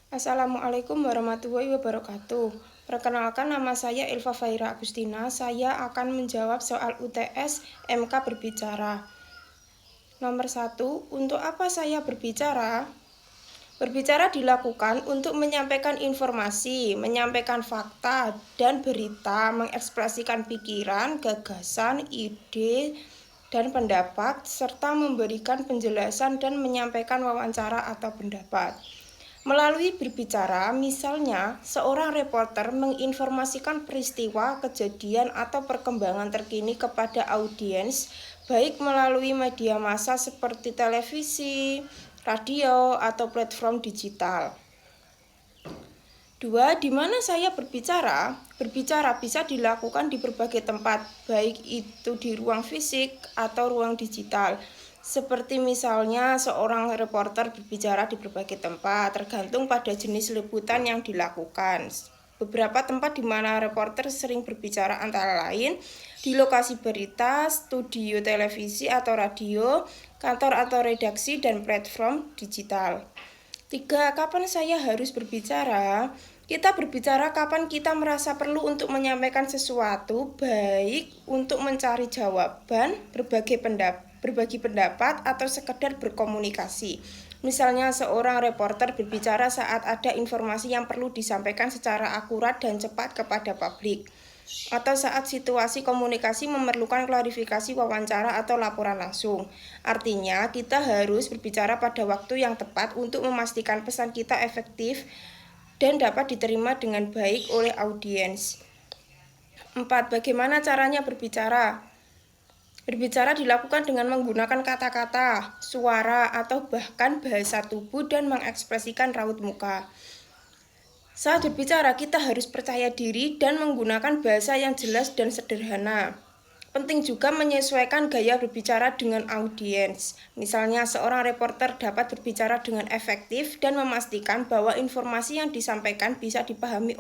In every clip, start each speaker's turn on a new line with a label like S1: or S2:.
S1: Assalamualaikum warahmatullahi wabarakatuh. Perkenalkan, nama saya Elva Faira Agustina. Saya akan menjawab soal UTS MK berbicara. Nomor 1, untuk apa saya berbicara? Berbicara dilakukan untuk menyampaikan informasi, menyampaikan fakta dan berita, mengekspresikan pikiran, gagasan, ide, dan pendapat, serta memberikan penjelasan dan menyampaikan wawancara atau pendapat. Melalui berbicara, misalnya, seorang reporter menginformasikan peristiwa, kejadian, atau perkembangan terkini kepada audiens, baik melalui media massa seperti televisi, radio, atau platform digital. 2. Di mana saya berbicara? Berbicara bisa dilakukan di berbagai tempat, baik itu di ruang fisik atau ruang digital. Seperti misalnya seorang reporter berbicara di berbagai tempat, tergantung pada jenis liputan yang dilakukan. Beberapa tempat di mana reporter sering berbicara antara lain di lokasi berita, studio televisi atau radio, kantor atau redaksi, dan platform digital. 3. Kapan saya harus berbicara? Kita berbicara kapan kita merasa perlu untuk menyampaikan sesuatu, baik untuk mencari jawaban, berbagi pendapat, atau sekedar berkomunikasi. Misalnya, seorang reporter berbicara saat ada informasi yang perlu disampaikan secara akurat dan cepat kepada publik, atau saat situasi komunikasi memerlukan klarifikasi, wawancara, atau laporan langsung. Artinya, kita harus berbicara pada waktu yang tepat untuk memastikan pesan kita efektif dan dapat diterima dengan baik oleh audiens. 4. Bagaimana caranya berbicara? Berbicara dilakukan dengan menggunakan kata-kata, suara, atau bahkan bahasa tubuh dan mengekspresikan raut muka. Saat berbicara, kita harus percaya diri dan menggunakan bahasa yang jelas dan sederhana. Penting juga menyesuaikan gaya berbicara dengan audiens. Misalnya, seorang reporter dapat berbicara dengan efektif dan memastikan bahwa informasi yang disampaikan bisa dipahami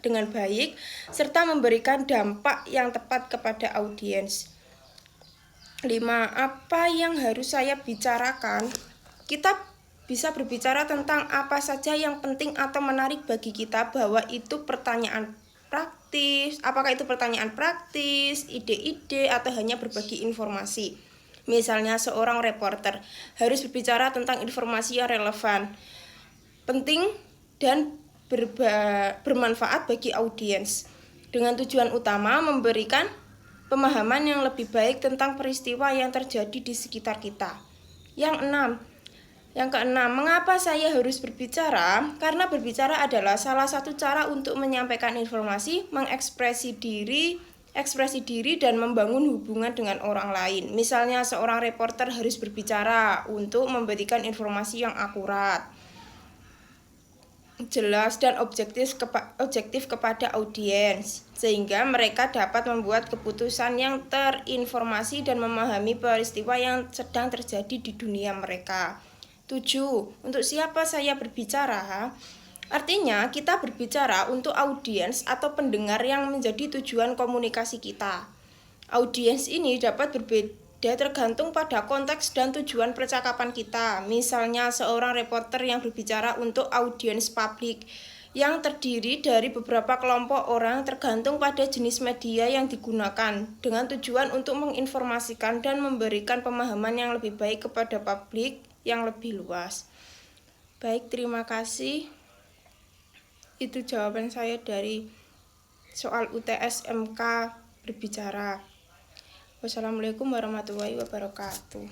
S1: dengan baik, serta memberikan dampak yang tepat kepada audiens. 5. Apa yang harus saya bicarakan? Kita bisa berbicara tentang apa saja yang penting atau menarik bagi kita, bahwa itu pertanyaan praktis, apakah itu pertanyaan praktis, ide-ide, atau hanya berbagi informasi. Misalnya, seorang reporter harus berbicara tentang informasi yang relevan, penting, dan bermanfaat bagi audiens, dengan tujuan utama memberikan pemahaman yang lebih baik tentang peristiwa yang terjadi di sekitar kita. Yang keenam, mengapa saya harus berbicara? Karena berbicara adalah salah satu cara untuk menyampaikan informasi, mengekspresi diri, dan membangun hubungan dengan orang lain. Misalnya, seorang reporter harus berbicara untuk memberikan informasi yang akurat, jelas, dan objektif kepada audiens, sehingga mereka dapat membuat keputusan yang terinformasi dan memahami peristiwa yang sedang terjadi di dunia mereka. 7. Untuk siapa saya berbicara? Artinya, kita berbicara untuk audiens atau pendengar yang menjadi tujuan komunikasi kita. Audiens ini dapat berbeda tergantung pada konteks dan tujuan percakapan kita. Misalnya, seorang reporter yang berbicara untuk audiens publik yang terdiri dari beberapa kelompok orang tergantung pada jenis media yang digunakan, dengan tujuan untuk menginformasikan dan memberikan pemahaman yang lebih baik kepada publik yang lebih luas. Baik, terima kasih. Itu jawaban saya dari soal UTS MK berbicara. Wassalamualaikum warahmatullahi wabarakatuh.